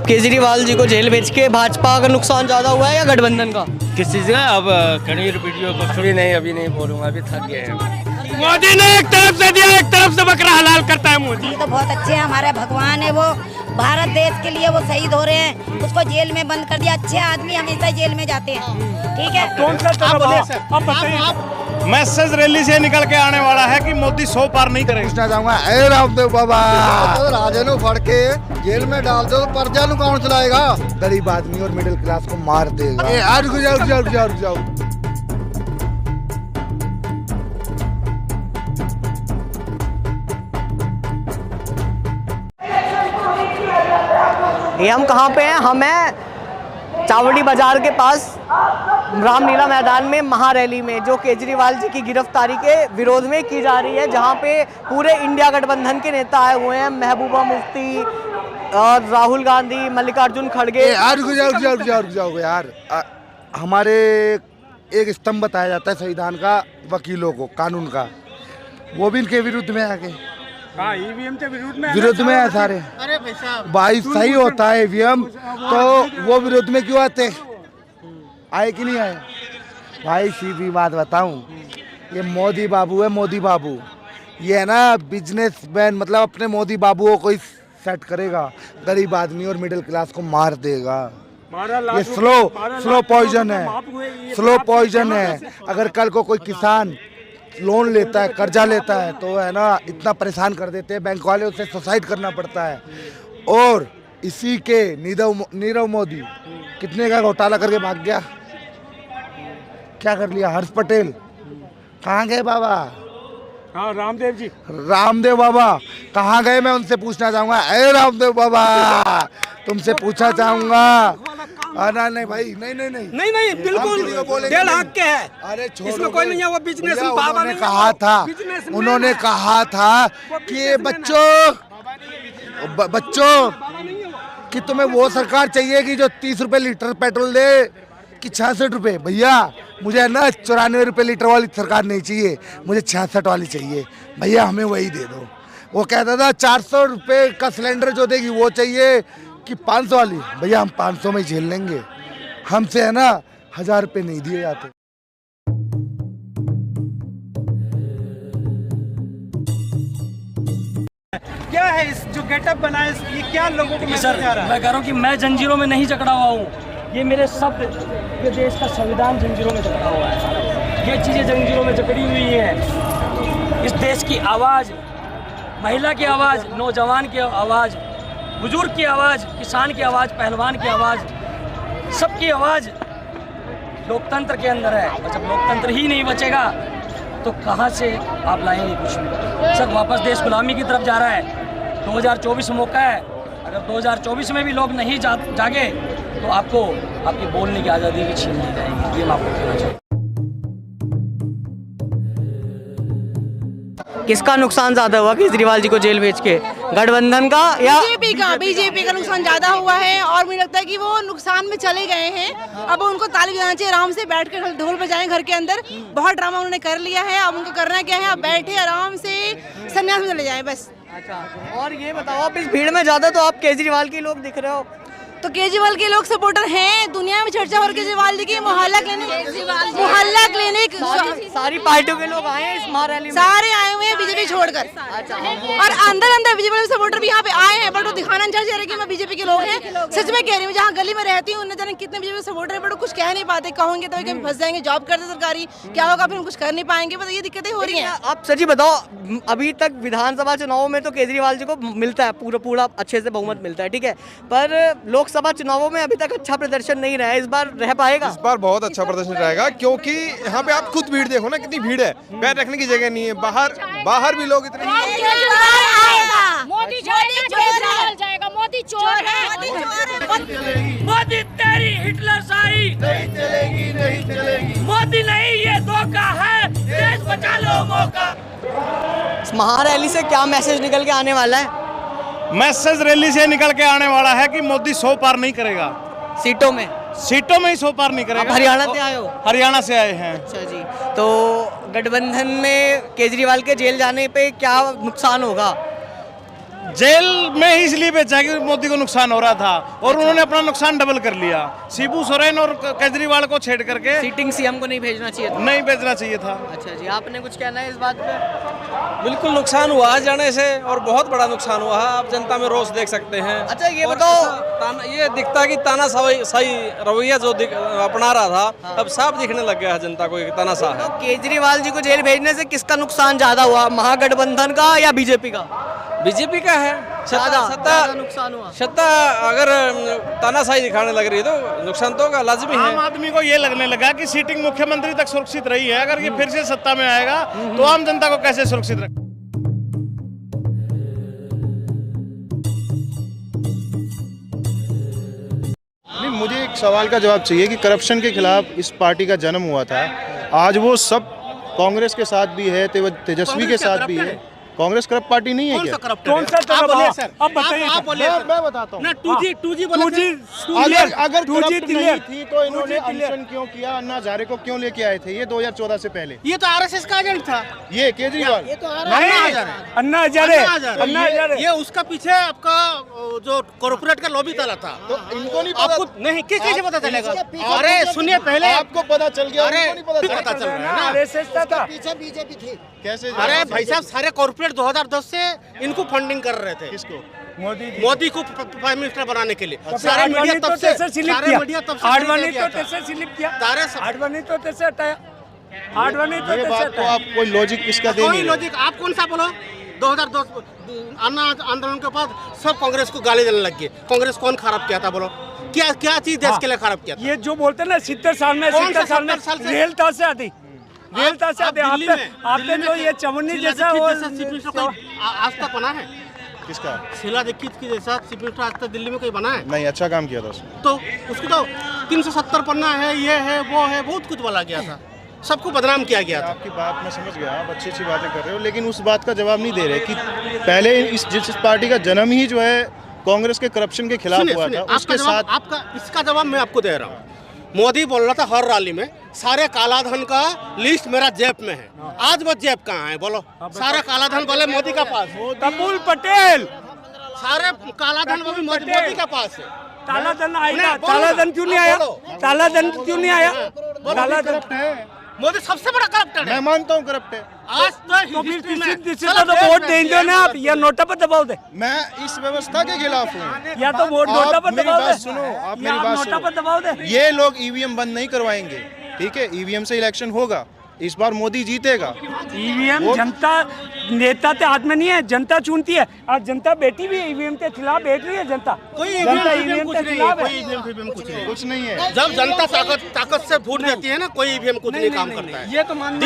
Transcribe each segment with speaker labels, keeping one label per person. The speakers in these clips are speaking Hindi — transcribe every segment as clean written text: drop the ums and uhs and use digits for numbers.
Speaker 1: केजरीवाल जी को जेल भेज के भाजपा का नुकसान ज़्यादा हुआ है या गठबंधन का?
Speaker 2: किस चीज़ का? अब कनीर वीडियो को
Speaker 3: अभी नहीं बोलूँगा, अभी थक गए हैं।
Speaker 2: मोदी ने एक तरफ से दिया, एक तरफ से बकरा हलाल करता है मोदी।
Speaker 4: ये तो बहुत अच्छे हैं, हमारे भगवान है वो। भारत देश के लिए वो शहीद हो रहे हैं, उसको जेल में बंद कर दिया। अच्छे आदमी हमेशा जेल में जाते हैं, ठीक है।
Speaker 2: कौन सा मैसेज रैली से निकल के आने वाला है कि मोदी 100 पार नहीं करेगा।
Speaker 3: पूछना चाहूँगा, ए रामदेव बाबा, राजे नु फड़ के जेल में डाल दो तो प्रजा नु कौन चलाएगा? गरीब आदमी और मिडिल क्लास को मार देगा। रुक जाओ।
Speaker 1: ये हम कहाँ पे हैं? हम हैं चावड़ी बाजार के पास रामलीला मैदान में महारैली में, जो केजरीवाल जी की गिरफ्तारी के विरोध में की जा रही है, जहाँ पे पूरे इंडिया गठबंधन के नेता आए हुए हैं। महबूबा मुफ्ती और राहुल गांधी, मल्लिकार्जुन खड़गे।
Speaker 3: रुक जाओ यार। हमारे एक स्तंभ बताया जाता है संविधान का, वकीलों को, कानून का, वो भी इनके विरुद्ध में आ गए।
Speaker 2: ईवीएम के
Speaker 3: विरोध में है सारे।
Speaker 2: अरे भाई साहब,
Speaker 3: भाई सही होता है ईवीएम, तो वो विरोध में क्यों आते? आए कि नहीं आए? भाई सीधी बात बताऊं, ये मोदी बाबू है, मोदी बाबू। ये है ना बिजनेसमैन, मतलब अपने मोदी बाबुओं को ही सेट करेगा, गरीब आदमी और मिडिल क्लास को मार देगा। ये स्लो पॉइजन है। अगर कल को कोई किसान लोन लेता है, कर्जा लेता है, तो है ना इतना परेशान कर देते हैं बैंक वाले, उसे सुसाइड करना पड़ता है। और इसी के नीरव मोदी कितने का घोटाला करके भाग गया, क्या कर लिया? हर्ष पटेल कहाँ गए बाबा?
Speaker 2: हाँ,
Speaker 3: रामदेव बाबा कहाँ गए? मैं उनसे पूछना चाहूँगा, ए रामदेव बाबा, तुमसे पूछना चाहूँगा। नहीं भाई, नहीं,
Speaker 2: बिल्कुल डेढ़ हक के है।
Speaker 3: अरे
Speaker 2: इसमें कोई नहीं है, वो बिजनेस बाबा ने
Speaker 3: कहा था, उन्होंने कहा था कि बच्चों कि तुम्हें वो सरकार चाहिए कि जो 30 रुपए लीटर पेट्रोल दे कि 66 रुपए? भैया मुझे है ना 94 रुपए लीटर वाली सरकार नहीं चाहिए, मुझे 66 वाली चाहिए। भैया हमें वही दे दो। वो कहता था 400 रुपए का सिलेंडर जो देगी वो चाहिए कि 500 वाली? भैया हम 500 में झेल लेंगे, हमसे है ना 1000 रुपए नहीं दिए जाते।
Speaker 2: क्या है इस जो गेटअप बना है, ये क्या लोगों को मैसेज आ रहा है?
Speaker 5: मैं कह रहा हूँ कि मैं जंजीरों में नहीं जकड़ा हुआ हूँ। ये मेरे शब्द, ये देश का संविधान जंजीरों में जकड़ा हुआ है। ये चीज़ें जंजीरों में जकड़ी हुई हैं। इस देश की आवाज़, महिला की आवाज़, नौजवान की आवाज़, बुजुर्ग की आवाज़, किसान की आवाज़, पहलवान की आवाज़, सबकी आवाज़ लोकतंत्र के अंदर है। और जब लोकतंत्र ही नहीं बचेगा तो कहाँ से आप लाएंगे कुछ भी? सब वापस देश गुलामी की तरफ जा रहा है। 2024 मौका है, अगर 2024 में भी लोग नहीं जागे तो आपको आपकी बोलने की आज़ादी भी छीन ली जाएगी। ये मैं आपको कहना चाहूँगा।
Speaker 1: किसका नुकसान ज़्यादा हुआ केजरीवाल जी को जेल भेज के? गठबंधन का या
Speaker 6: बीजेपी का नुकसान ज्यादा हुआ है। और मुझे लगता है कि वो नुकसान में चले गए हैं। अब उनको ताली बजाना चाहिए, आराम से बैठ कर ढोल बजाएं घर के अंदर। बहुत ड्रामा उन्होंने कर लिया है, अब उनको करना क्या है? अब बैठे आराम से संन्यास में चले जाए बस।
Speaker 1: अच्छा, और ये बताओ, आप इस भीड़ में ज़्यादा तो आप केजरीवाल के लोग दिख रहे हो,
Speaker 6: तो केजरीवाल के लोग सपोर्टर हैं, दुनिया में चर्चा हो रही है केजरीवाल जी की। मोहल्ला क्लिनिक
Speaker 1: सारी पार्टियों के लोग आए हैं इस महारैली में?
Speaker 6: सारे आए हुए हैं बीजेपी छोड़कर। और अंदर बीजेपी सपोर्टर भी यहाँ पे आए हैं, बट वो दिखाना नहीं चाह रहे कि मैं बीजेपी के लोग हैं। सच में कह रही हूँ, जहाँ गली में रहती हूँ उन्हें जाने कितने बीजेपी सपोर्टर है, बट वो कुछ कह नहीं पाते। कहोगे तो कभी फंस जाएंगे, जॉब करते सरकारी, क्या होगा फिर कुछ कर नहीं पाएंगे। बस ये दिक्कतें हो रही हैं।
Speaker 1: आप सच्ची बताओ, अभी तक विधानसभा चुनावों में तो केजरीवाल जी को मिलता है पूरा अच्छे से बहुमत मिलता है, ठीक है, पर लोकसभा चुनावों में अभी तक अच्छा प्रदर्शन नहीं रहा है। इस बार रह पाएगा?
Speaker 7: इस बार बहुत अच्छा प्रदर्शन रहेगा, क्योंकि यहाँ पे आप खुद भीड़ देखो ना, कितनी भीड़ है, पैर रखने की जगह नहीं है। बाहर भी लोग इतने।
Speaker 8: मोदी जाएगा, मोदी चोर है।
Speaker 5: मोदी तेरी हिटलरशाही नहीं चलेगी। मोदी नहीं, ये धोखा है, देश बचा लो मौका।
Speaker 1: इस महारैली से क्या मैसेज निकल के आने वाला है?
Speaker 2: मैसेज रैली से निकल के आने वाला है कि मोदी 100 पार नहीं करेगा।
Speaker 1: सीटों में ही 100 पार नहीं करेगा। आप हरियाणा से आए हो?
Speaker 2: हरियाणा से आए हैं।
Speaker 1: अच्छा जी, तो गठबंधन में केजरीवाल के जेल जाने पे क्या नुकसान होगा?
Speaker 2: जेल में ही इसलिए बेचा कि मोदी को नुकसान हो रहा था और उन्होंने अपना नुकसान डबल कर लिया। शिबू सोरेन और केजरीवाल को छेड़ करके
Speaker 1: सीटिंग सीएम को नहीं भेजना चाहिए था।
Speaker 2: नहीं भेजना चाहिए था।
Speaker 1: अच्छा जी, आपने कुछ कहना है इस बात पे?
Speaker 9: बिल्कुल नुकसान हुआ है जाने से, और बहुत बड़ा नुकसान हुआ है। आप जनता में रोष देख सकते हैं।
Speaker 1: अच्छा ये
Speaker 9: और
Speaker 1: बताओ,
Speaker 9: ये दिखता है कि तानाशाही रवैया जो अपना रहा था, अब साफ दिखने लग गया है जनता को तानाशाह है।
Speaker 1: केजरीवाल जी को जेल भेजने से किसका नुकसान ज्यादा हुआ, महागठबंधन का या बीजेपी का?
Speaker 9: बीजेपी का है।
Speaker 1: ज्यादा नुकसान हुआ।
Speaker 9: सत्ता अगर तानाशाही दिखाने लग रही है तो नुकसान तो होगा, लाजमी
Speaker 2: आम
Speaker 9: है।
Speaker 2: आदमी को ये लगने लगा कि सीटिंग मुख्यमंत्री तक सुरक्षित रही है, अगर ये फिर से सत्ता में आएगा तो आम जनता को कैसे सुरक्षित रखे।
Speaker 10: नहीं, मुझे एक सवाल का जवाब चाहिए कि करप्शन के खिलाफ इस पार्टी का जन्म हुआ था, आज वो सब कांग्रेस के साथ भी है, तेजस्वी के साथ भी है। कांग्रेस करप्ट पार्टी नहीं है क्या?
Speaker 2: कौन सा
Speaker 5: आप बोलिए सर, अब बताइए।
Speaker 10: मैं बताता हूँ।
Speaker 5: ना 2G
Speaker 10: अगर करप्ट नहीं थी तो इन्होंने अनशन क्यों किया? अन्ना हजारे को क्यों लेके आए थे ये 2014 से पहले?
Speaker 5: ये तो आरएसएस का एजेंट था।
Speaker 10: ये केजरीवाल
Speaker 5: अन्ना हजारे ये उसका पीछे आपका जो कॉर्पोरेट का लॉबी चला था।
Speaker 10: तो इनको नहीं
Speaker 5: आपको
Speaker 10: पता?
Speaker 5: नहीं कैसे पता चलेगा? अरे सुनिए पहले,
Speaker 10: आपको पता चल गया,
Speaker 5: अरे
Speaker 10: उनको नहीं पता
Speaker 5: पता चल रहा है ना।
Speaker 1: आरएसएस का था।
Speaker 10: कैसे?
Speaker 5: अरे भाई साहब, सारे कॉर्पोरेट 2010 से इनको फंडिंग कर रहे थे।
Speaker 10: किसको?
Speaker 5: मोदी को प्राइम मिनिस्टर बनाने के लिए। सारे मीडिया तब से
Speaker 1: आडवाणी तो तैसे स्लिप किया,
Speaker 5: आडवाणी
Speaker 1: तो तैसे हटाया, आडवाणी तो
Speaker 10: ये
Speaker 1: तैसे
Speaker 10: बात को
Speaker 1: हटाया।
Speaker 10: आप कोई लॉजिक इसका दे
Speaker 5: कोई
Speaker 10: नहीं रहे।
Speaker 5: लॉजिक आप कौन सा बोलो? 2010 अन्ना आंदोलन के बाद सब कांग्रेस को गाली देने लग गए। कांग्रेस कौन खराब किया था बोलो? क्या क्या चीज देश के लिए खराब किया था?
Speaker 1: ये जो बोलते हैं ना 70 साल में,
Speaker 5: कौन सा
Speaker 1: 70 साल में
Speaker 5: 70 साल से?
Speaker 1: रेलता से आती, रेलता से आती।
Speaker 5: दिल्ली में-
Speaker 1: आपने
Speaker 5: दिल्ली
Speaker 1: जो
Speaker 5: में
Speaker 1: ये चवन्नी जैसा
Speaker 5: शीला
Speaker 1: वो
Speaker 5: दीक्षित जैसा चीफ मिनिस्टर कोई आज तक बना है?
Speaker 10: किसका?
Speaker 5: शीला दीक्षित की जैसा चीफ मिनिस्टर आज तक दिल्ली में कोई बना है?
Speaker 10: नहीं, अच्छा काम किया था उसने।
Speaker 5: तो उसको तो 370 पन्ना है, ये है वो है, बहुत कुछ बोला गया था, सबको बदनाम किया गया था।
Speaker 10: आपकी बात मैं समझ गया, आप अच्छी अच्छी बातें कर रहे हो, लेकिन उस बात का जवाब नहीं दे रहे कि पहले जिस पार्टी का जन्म ही जो है कांग्रेस के करप्शन के खिलाफ हुआ था, उसके साथ
Speaker 5: आपका इसका जवाब मैं आपको दे रहा हूँ। मोदी बोल रहा था हर रैली में सारे कालाधन का लिस्ट मेरा जेब में है। आज वो जेब कहाँ है बोलो? सारा कालाधन बोले मोदी का पास।
Speaker 1: कपूल पटेल
Speaker 5: सारे कालाधन वो भी मोदी का पास है।
Speaker 1: तालाधन आएगा, तालाधन क्यों नहीं आया? तालाधन क्यों नहीं आया? तालाधन
Speaker 5: मोदी सबसे बड़ा करप्टेड है।
Speaker 10: मैं मानता हूँ करप्ट है।
Speaker 5: आज तो
Speaker 1: फिर
Speaker 5: हिस्ट्री में
Speaker 1: किसी को तो वोट देंगे ना आप, या नोटा पर दबाव दे,
Speaker 10: मैं इस व्यवस्था के खिलाफ हूँ।
Speaker 1: या तो वोट नोटा पर
Speaker 10: मेरी
Speaker 1: दबाव
Speaker 10: बात
Speaker 1: दे,
Speaker 10: सुनो, आप
Speaker 1: या
Speaker 10: मेरी बात
Speaker 1: नोटा पर
Speaker 10: सुनो।
Speaker 1: दबाव दे।
Speaker 10: ये लोग ईवीएम बंद नहीं करवाएंगे, ठीक है? ईवीएम से इलेक्शन होगा, इस बार मोदी जीतेगा।
Speaker 1: ईवीएम जनता नेता के हाथ में नहीं है, जनता चुनती है, और जनता बैठी भी ईवीएम के खिलाफ बैठ रही है। जनता
Speaker 5: कोई
Speaker 1: जनता
Speaker 5: ईवीएम कुछ
Speaker 1: के
Speaker 5: नहीं है,
Speaker 1: खिलाफ
Speaker 5: कोई
Speaker 1: है।
Speaker 5: ईवीएम कुछ नहीं है।
Speaker 10: कुछ नहीं है।
Speaker 5: जब जनता ताकत से वोट देती है ना, कोई ईवीएम कुछ नहीं काम करता है।
Speaker 1: ये तो मानना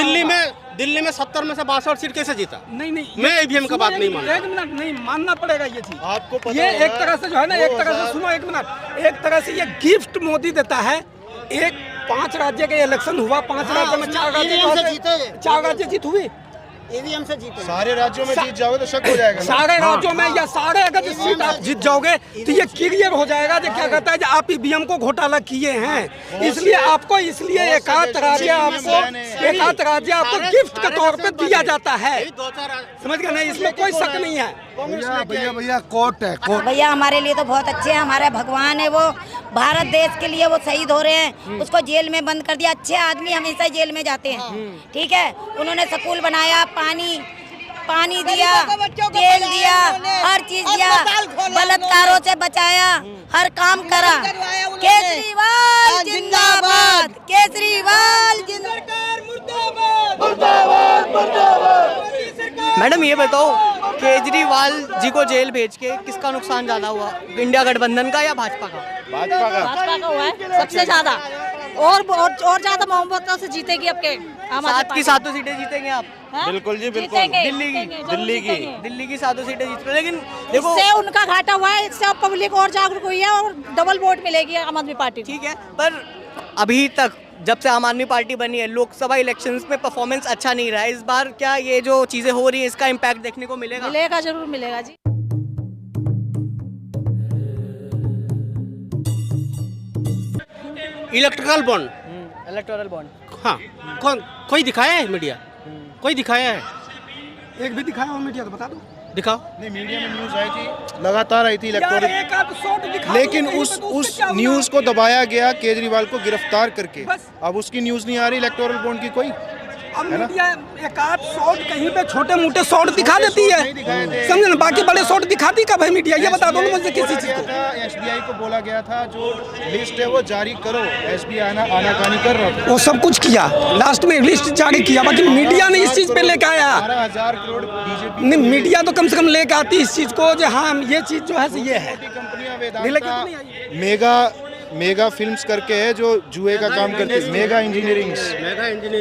Speaker 5: दिल्ली में 70 में से 62 सीट कैसे जीता?
Speaker 1: नहीं
Speaker 5: मैं ईवीएम का बात नहीं मानता।
Speaker 1: एक मिनट, नहीं मानना पड़ेगा ये चीज।
Speaker 10: आपको पता
Speaker 1: ये
Speaker 10: होगा,
Speaker 1: एक तरह से जो है ना, एक तरह से सुनो, एक मिनट, एक तरह से ये गिफ्ट मोदी देता है। एक 5 राज्य के इलेक्शन हुआ, 5 राज्य में 4 राज्य जीत हुई।
Speaker 6: ईवीएम से जीते।
Speaker 10: सारे राज्यों में जीत जाओगे तो शक हो जाएगा ना?
Speaker 1: सारे राज्यों में या सारे अगर जो सीट आप जीत जाओगे तो ये क्लियर हो जाएगा जो क्या कहता है कि आप ईवीएम को घोटाला किए हैं। इसलिए आपको एकाध राज्य आपको गिफ्ट के तौर पे दिया जाता है। समझ गए ना? इसमें कोई शक नहीं है।
Speaker 3: भैया कोर्ट है, कोर्ट।
Speaker 4: भैया हमारे लिए तो बहुत अच्छे हैं, हमारे भगवान है वो। भारत देश के लिए वो शहीद हो रहे हैं, उसको जेल में बंद कर दिया। अच्छे आदमी हमेशा जेल में जाते हैं, ठीक है? उन्होंने स्कूल बनाया, पानी दिया, तेल दिया, हर चीज दिया, बलात्कारों से बचाया, हर काम करा। केजरीवाल जिंदाबाद, केजरीवाल
Speaker 1: मैडम ये बताओ, केजरीवाल जी को जेल भेज के किसका नुकसान ज्यादा हुआ, इंडिया गठबंधन का या भाजपा का?
Speaker 8: भाजपा का हुआ है सबसे ज्यादा, और ज्यादा मोहब्बतों से जीतेगी आपके
Speaker 1: सात की सातों सीटें जीतेंगे आप?
Speaker 2: बिल्कुल जी, बिल्कुल।
Speaker 1: दिल्ली की सातों सीटें जीत रहे, लेकिन देखो
Speaker 8: इससे उनका घाटा हुआ है, इससे पब्लिक और जागरूक हुई है और डबल वोट मिलेगी आम आदमी पार्टी।
Speaker 1: ठीक है, पर अभी तक जब से आम आदमी पार्टी बनी है, लोकसभा इलेक्शंस में परफॉर्मेंस अच्छा नहीं रहा है। इस बार क्या ये जो चीजें हो रही हैं इसका इम्पैक्ट देखने को मिलेगा?
Speaker 8: मिलेगा, जरूर मिलेगा जी।
Speaker 5: इलेक्ट्रिकल बॉन्ड,
Speaker 1: इलेक्टोरल बॉन्ड,
Speaker 5: हाँ, कोई दिखाया है मीडिया? कोई दिखाया है?
Speaker 1: एक भी दिखाया हो मीडिया तो बता दो।
Speaker 5: दिखाओ।
Speaker 10: नहीं, मीडिया में न्यूज़ आई थी, लगातार आई थी इलेक्टोरल, लेकिन उस न्यूज़ को दबाया गया केजरीवाल को गिरफ्तार करके। अब उसकी न्यूज़ नहीं आ रही इलेक्टोरल बॉन्ड की कोई।
Speaker 11: अब मीडिया एक आध शॉट कहीं पे छोटे मोटे शॉट दिखा देती है, समझे ना, बाकी बड़े शॉट दिखाती कब है मीडिया, ये बता दो ना मुझे किसी चीज को।
Speaker 10: एसबीआई को बोला गया था जो लिस्ट है वो जारी करो, एसबीआई आनाकानी कर रहा था।
Speaker 11: वो सब कुछ किया, लास्ट में लिस्ट जारी किया, बाकी मीडिया ने इस चीज पे लेके आया।
Speaker 10: 12,000 करोड़ बीजेपी
Speaker 11: नहीं, मीडिया तो कम से कम लेके आती इस चीज को, जो हाँ ये चीज जो है ये है।
Speaker 10: मेगा फिल्म्स करके है जो जुए का काम करती है, मेगा इंजीनियरिंग,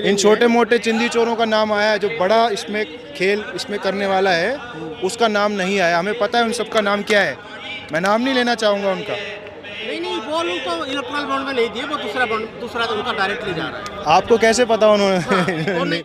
Speaker 10: इन छोटे मोटे चिंदी चोरों का नाम आया है। जो बड़ा इसमें खेल इसमें करने वाला है उसका नाम नहीं आया। हमें पता है उन सबका नाम क्या है, मैं नाम नहीं लेना चाहूँगा उनका।
Speaker 5: नहीं वो लोग तो इलेक्ट्रल बॉन्ड में नहीं दिए, वो दूसरा तो उनका डायरेक्टली जा रहा है।
Speaker 10: आपको कैसे पता उन्होंने?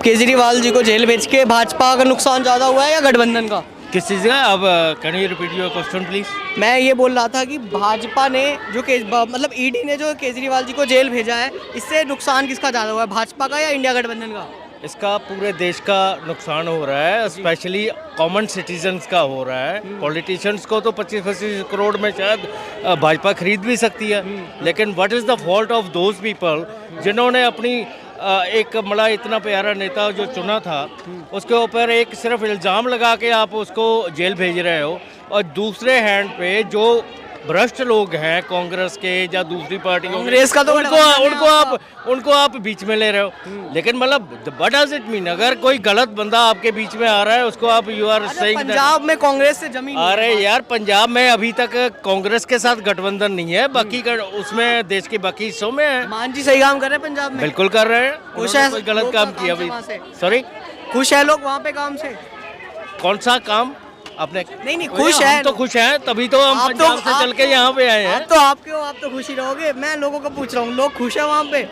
Speaker 1: केजरीवाल जी को जेल भेज के भाजपा का नुकसान ज़्यादा हुआ है या गठबंधन का?
Speaker 5: किस चीज़ का? अब can you repeat your question please?
Speaker 1: मैं ये बोल रहा था कि भाजपा ने जो मतलब ईडी ने जो केजरीवाल जी को जेल भेजा है, इससे नुकसान किसका ज़्यादा हुआ है, भाजपा का या इंडिया गठबंधन का?
Speaker 5: इसका पूरे देश का नुकसान हो रहा है, स्पेशली कॉमन सिटीजन्स का हो रहा है। पॉलिटिशियंस को तो 25-25 करोड़ में शायद भाजपा खरीद भी सकती है, लेकिन what is the fault of those people जिन्होंने अपनी एक बड़ा इतना प्यारा नेता जो चुना था उसके ऊपर एक सिर्फ इल्ज़ाम लगा के आप उसको जेल भेज रहे हो, और दूसरे हैंड पे जो भ्रष्ट लोग हैं कांग्रेस के या दूसरी पार्टियों
Speaker 1: कांग्रेस का तो
Speaker 5: उनको आप बीच में ले रहे हो। लेकिन मतलब व्हाट डज इट मीन, अगर कोई गलत बंदा आपके बीच में आ रहा है उसको आप यू आर सेइंग
Speaker 1: पंजाब में कांग्रेस से जमीन।
Speaker 5: अरे यार, पंजाब में अभी तक कांग्रेस के साथ गठबंधन नहीं है, बाकी उसमें देश के बाकी हिस्सों में है।
Speaker 1: मान जी सही काम कर रहे हैं पंजाब में?
Speaker 5: बिल्कुल कर रहे हैं,
Speaker 1: खुश है,
Speaker 5: कोई गलत काम किया अभी? सॉरी,
Speaker 1: खुश है लोग वहाँ पे काम से?
Speaker 5: कौन सा काम आपने?
Speaker 1: नहीं खुश है,
Speaker 5: तो खुश हैं, तभी तो हम पंजाब से चल के यहाँ पे आए हैं।
Speaker 1: तो आप क्यों, आप तो खुश ही रहोगे। मैं लोगों को पूछ रहा हूँ, लोग खुश है वहाँ पे?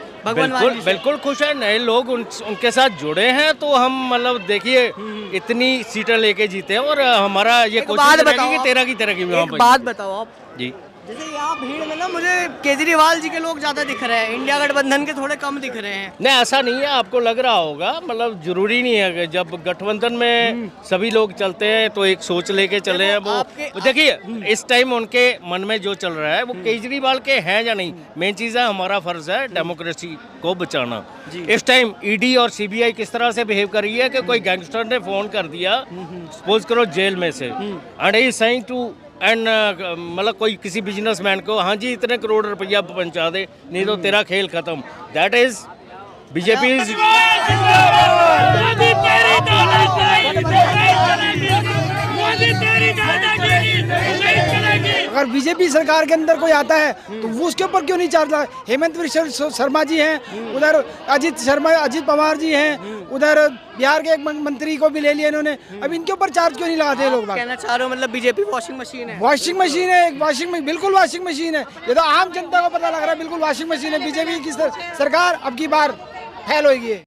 Speaker 5: बिल्कुल खुश है, नए लोग उनके साथ जुड़े हैं, तो हम मतलब देखिए इतनी सीटें लेके जीते हैं, और हमारा ये कोशिश रहेगी कि तेरह की वहाँ पे।
Speaker 1: बात बताओ आप
Speaker 5: जी,
Speaker 1: जैसे यहाँ भीड़ में ना मुझे केजरीवाल जी के लोग ज्यादा दिख रहे हैं, इंडिया गठबंधन के थोड़े कम दिख रहे हैं।
Speaker 5: नहीं ऐसा नहीं है, आपको लग रहा होगा, मतलब जरूरी नहीं है कि जब गठबंधन में सभी लोग चलते हैं तो एक सोच लेके चले हैं। वो देखिए इस टाइम उनके मन में जो चल रहा है वो केजरीवाल के हैं या नहीं, मेन चीज़ है हमारा फर्ज है डेमोक्रेसी को बचाना। इस टाइम ईडी और सीबीआई किस तरह से बिहेव कर रही है कि कोई गैंगस्टर ने फोन कर दिया, सपोज करो जेल में से, and he saying to and मतलब कोई किसी बिजनेसमैन को, हाँ जी इतने करोड़ रुपया पहुंचा दे नहीं तो तेरा खेल खत्म। That is BJP.
Speaker 11: अगर बीजेपी सरकार के अंदर कोई आता है तो वो उसके ऊपर क्यों नहीं चार्ज लगा? हेमंत शर्मा जी हैं, उधर अजीत पवार जी हैं, उधर बिहार के एक मंत्री को भी ले लिया इन्होंने, अब इनके ऊपर चार्ज क्यों नहीं लगाते लोग?
Speaker 1: कहना चाह रहे हो मतलब बीजेपी वॉशिंग मशीन है?
Speaker 11: वॉशिंग मशीन है, बिल्कुल वॉशिंग मशीन है। ये तो आम जनता को पता लग रहा है, बिल्कुल वॉशिंग मशीन है बीजेपी की सरकार। अब की बार फेल होगी।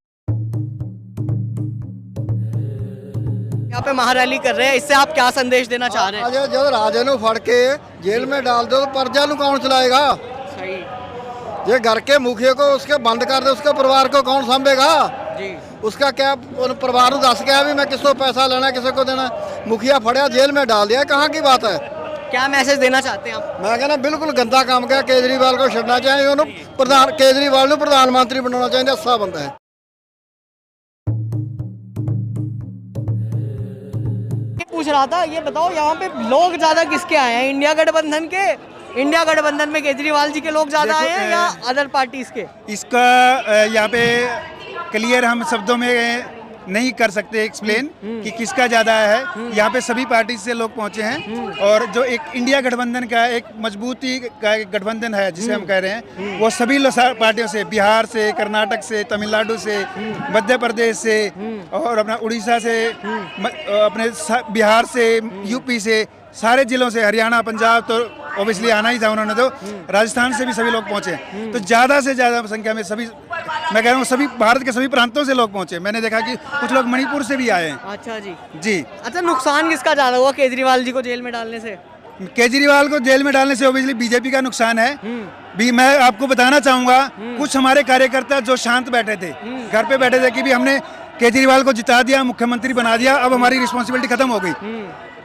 Speaker 1: यहाँ पे महारैली कर रहे हैं, इससे आप क्या संदेश देना चाह रहे हैं?
Speaker 3: जो राजे नु फड़ के जेल में डाल दो तो प्रजा नु कौन चलाएगा?
Speaker 1: सही।
Speaker 3: ये घर के मुखिया को उसके बंद कर दे, उसके परिवार को कौन संभेगा?
Speaker 1: जी।
Speaker 3: उसका क्या परिवार को दस क्या भी मैं किसको पैसा लेना किसी को देना? मुखिया फड़िया जेल में डाल दिया, कहाँ की बात है?
Speaker 1: क्या मैसेज देना चाहते हैं आप?
Speaker 3: मैं कहना बिल्कुल गंदा काम किया, केजरीवाल को छड़ना चाहिए, केजरीवाल को प्रधानमंत्री बनाना चाहिए, अच्छा बंदा है।
Speaker 1: पूछ रहा था, ये बताओ यहाँ पे लोग ज्यादा किसके आए हैं, इंडिया गठबंधन के? इंडिया गठबंधन में केजरीवाल जी के लोग ज्यादा आए हैं या अदर पार्टीज के?
Speaker 12: इसका यहाँ पे क्लियर हम शब्दों में नहीं कर सकते एक्सप्लेन कि किसका ज्यादा है। यहाँ पे सभी पार्टी से लोग पहुंचे हैं, और जो एक इंडिया गठबंधन का एक मजबूती का एक गठबंधन है जिसे हम कह रहे हैं, वो सभी पार्टियों से, बिहार से, कर्नाटक से, तमिलनाडु से, मध्य प्रदेश से, और अपना उड़ीसा से, अपने बिहार से, यूपी से, सारे जिलों से, हरियाणा, पंजाब तो ऑब्वियसली आना ही था उन्होंने, तो राजस्थान से भी सभी लोग पहुंचे। तो ज़्यादा से ज़्यादा संख्या में सभी, मैं कह रहा हूँ सभी भारत के सभी प्रांतों से लोग पहुंचे। मैंने देखा कि कुछ लोग मणिपुर से भी आए हैं।
Speaker 1: अच्छा जी।
Speaker 12: जी।
Speaker 1: अच्छा, नुकसान किसका ज़्यादा हुआ केजरीवाल जी को जेल में डालने से?
Speaker 12: केजरीवाल को जेल में डालने से ऑब्वियसली बीजेपी का नुकसान है। भी मैं आपको बताना चाहूँगा, कुछ हमारे कार्यकर्ता जो शांत बैठे थे, घर पे बैठे थे कि भी हमने केजरीवाल को जिता दिया, मुख्यमंत्री बना दिया, अब हमारी रिस्पॉन्सिबिलिटी खत्म हो गई।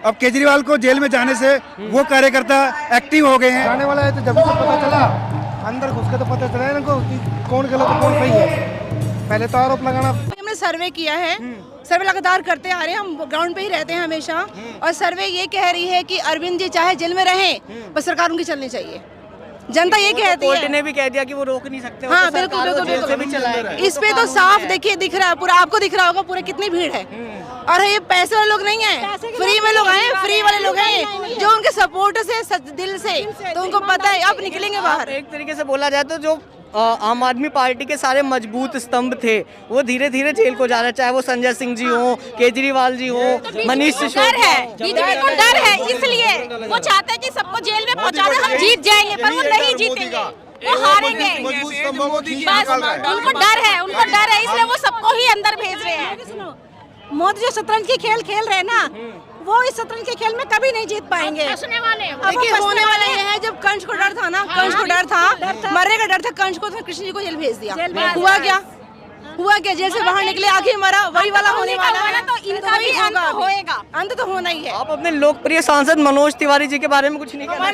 Speaker 12: अब केजरीवाल को जेल में जाने से वो कार्यकर्ता एक्टिव हो गए हैं।
Speaker 3: जाने वाला है तो जब से पता चला, अंदर घुस के तो पता चला इनको कि कौन गलत है कौन सही है। पहले तो आरोप लगाना।
Speaker 6: हमने सर्वे किया है, सर्वे लगातार करते आ रहे हैं, हम ग्राउंड पे ही रहते हैं हमेशा, और सर्वे ये कह रही है कि अरविंद जी चाहे जेल में रहें, बस सरकार उनकी चलनी चाहिए। जनता ये कहती है।
Speaker 1: कोर्ट ने भी कह दिया कि वो रोक नहीं सकते।
Speaker 6: हाँ बिल्कुल बिल्कुल। इस पे तो साफ देखिए दिख रहा है पूरा, आपको दिख रहा होगा पूरा कितनी भीड़ है। और ये पैसे वाले लोग नहीं है, फ्री में लोग आए, फ्री वाले लोग हैं जो उनके सपोर्ट से दिल से, तो उनको पता है अब निकलेंगे बाहर।
Speaker 1: एक तरीके से बोला जाए तो जो आम आदमी पार्टी के सारे मजबूत स्तंभ थे वो धीरे धीरे जेल को जा रहे हैं, चाहे वो संजय सिंह जी हो, केजरीवाल जी हो, मनीष सिसोदिया है।
Speaker 8: बीजेपी को डर है, इसलिए वो चाहते हैं कि सबको जेल में पहुंचा दे, हम जीत जाएंगे, पर वो नहीं जीतेंगे, वो हारेंगे। बस उनको डर है, इसलिए वो सबको ही अंदर भेज रहे हैं।
Speaker 6: मोदी जो शतरंज की खेल खेल रहे हैं ना, वो इस शतरंज के खेल में कभी नहीं जीत पाएंगे। देखिए होने वाला ये है, जब कंस को डर था ना, कंस को डर था, मरने का डर था कंस को, तो कृष्ण जी को जेल भेज दिया। हुआ क्या जेल से बाहर निकले, आखिर मरा, वही वाला होने वाला है। तो इनका भी अंत होएगा, अंत तो होना ही है।
Speaker 1: आप अपने लोकप्रिय सांसद मनोज तिवारी जी के बारे में कुछ नहीं कहना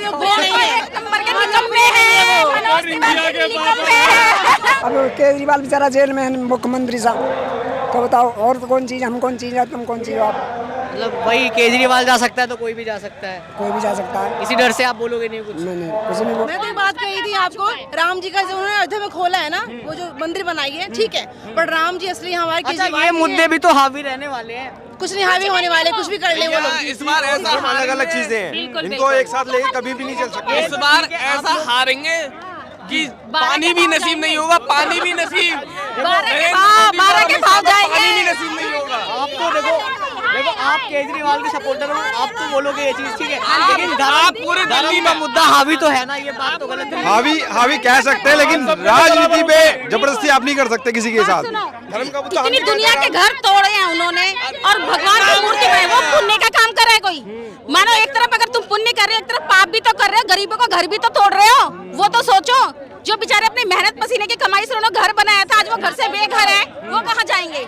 Speaker 11: अब केजरीवाल बेचारा जेल में है, मुख्यमंत्री साहब, तो बताओ और कौन चीज, हम कौन चीज है, तुम कौन चीज हो आप?
Speaker 1: मतलब वही केजरीवाल जा सकता है तो कोई भी जा सकता है,
Speaker 11: कोई भी जा सकता है।
Speaker 1: इसी डर से आप बोलोगे नहीं कुछ?
Speaker 11: नहीं कुछ नहीं।
Speaker 6: मैं तो बात कही थी आपको, राम जी का जो उन्होंने अयोध्या में खोला है ना, वो जो मंदिर बनाई है, ठीक है, पर राम जी असली हमारे
Speaker 1: अच्छा, ये मुद्दे भी तो हावी रहने वाले हैं।
Speaker 6: कुछ नहीं हावी होने वाले, कुछ भी कर ले वो लोग।
Speaker 7: इस बार ऐसा अलग अलग चीजें हैं, इनको एक साथ लेके कभी भी नहीं चल सकते।
Speaker 9: इस बार ऐसा हारेंगे कि पानी भी नसीब नहीं होगा, पानी भी नसीब
Speaker 8: 12 के भाव जाएंगे,
Speaker 9: पानी भी नसीब नहीं होगा।
Speaker 1: आप तो देखो आप केजरीवाल के सपोर्टर हो, आप तो बोलोगे ये चीज ठीक है, लेकिन
Speaker 9: आप पूरे दिल्ली
Speaker 1: का
Speaker 9: में
Speaker 1: मुद्दा हावी तो है ना, ये बात तो गलत है।
Speaker 7: हावी कह सकते हैं, लेकिन राजनीति पे जबरदस्ती आप नहीं कर सकते किसी के साथ। धर्म का मुद्दा
Speaker 8: इतनी दुनिया के घर तोड़े हैं उन्होंने, और भगवान की मूर्ति बनाई, वो पुण्य का काम कर रहा है कोई। मानो एक तरफ अगर तुम पुण्य कर रहे हो, एक तरफ पाप भी तो कर रहे हो, गरीबों का घर भी तो तोड़ रहे हो, वो तो सोचो। जो बेचारे अपनी मेहनत पसीने की कमाई से उन्होंने घर बनाया था, आज वो घर से बेघर है, वो कहाँ जाएंगे?